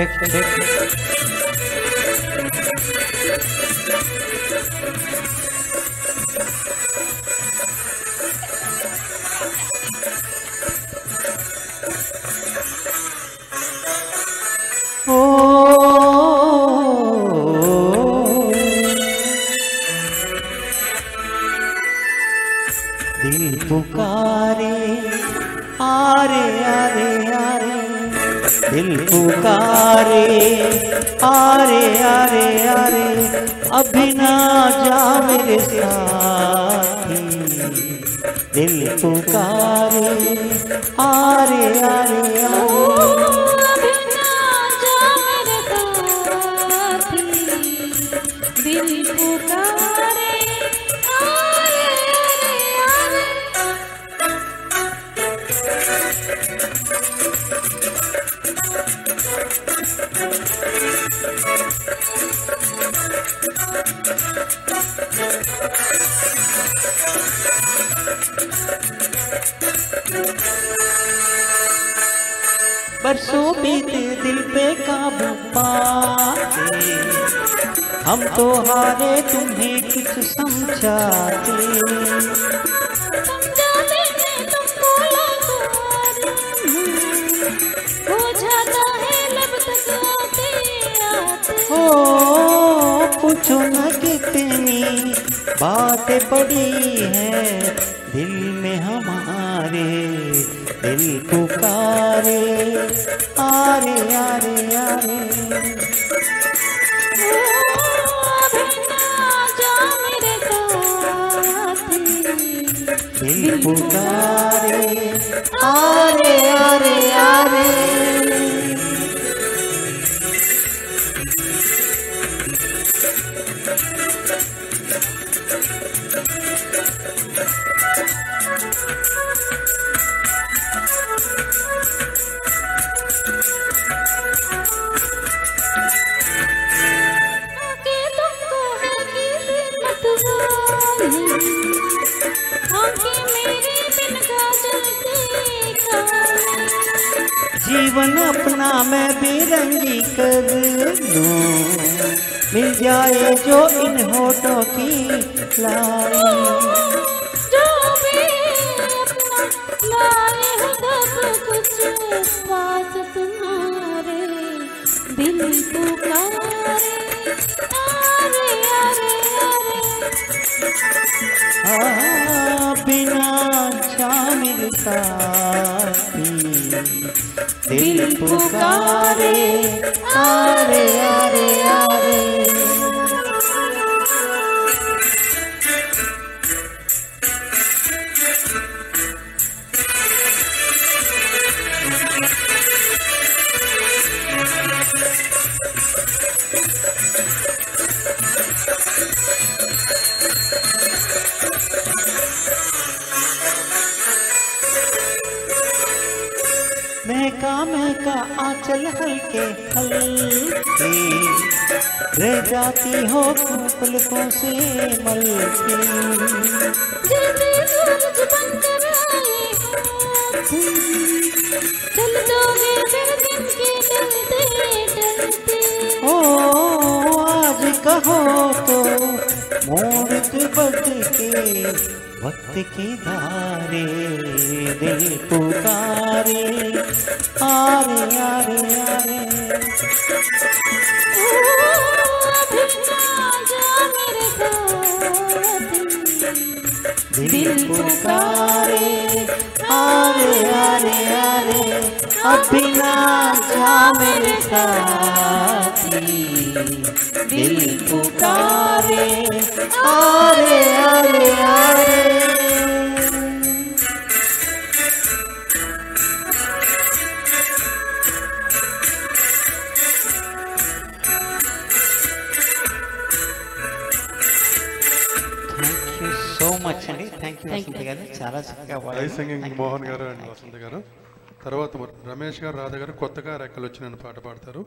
दिल पुकारे आरे आरे आरे, दिल पुकारे आरे आरे आरे, अभी ना जा मेरे साथी। दिल पुकारे आरे आरे आरे, अभी ना जा मेरे साथी। दिल पुकारे आरे आरे आरे। बरसों बीते दिल पे काबू पाते, हम तो हारे तुम्हें कुछ समझाते। समझाते हैं तुमको हो जाता है लब तक आते आते। हो पूछो न कितनी बातें पड़ी है दिल में हमारे। दिल पुकारे आरे आरे आरे, अभी ना जा मेरे साथी। दिल पुकारे आरे आरे आरे। आके तुमको है किस्मत वाली, आके मेरे बिन काजल के काली। जीवन अपना मैं बेरंगी कर लूं, मिल जाए जो इन होठों की लाई। जो भी अपना लाए हो सब कुछ पास तुम्हारे। दिल पुकारे आरे आरे आरे। बिना शामिल साथी। दिल पुकारे आरे आरे आरे। महका आंचल हल्के हल्के, रह जाती हो पलकों से मलके। जैसे सूरज बनकर आए हो तुम, चल दोगे फिर दिन के ढलते ढलते। ओ आज कहो तो मोड़ के बढ़ के वक्त की धारे। दिल पुकारे आरे आरे आरे, अभी ना जा मेरे साथी। दिल पुकारे आरे आरे आरे, अभी ना जा मेरे साथी। दिल पुकारे आरे आरे आरे। సో మచ్ అండి. థ్యాంక్ యూ వసంత గారు, చాలా చక్కగా వాయిస్ సింగింగ్ మోహన్ గారు అండ్ వసంత గారు. తర్వాత రమేష్ గారు, రాధ గారు కొత్తగా రెక్కలు వచ్చి నన్ను పాట పాడతారు.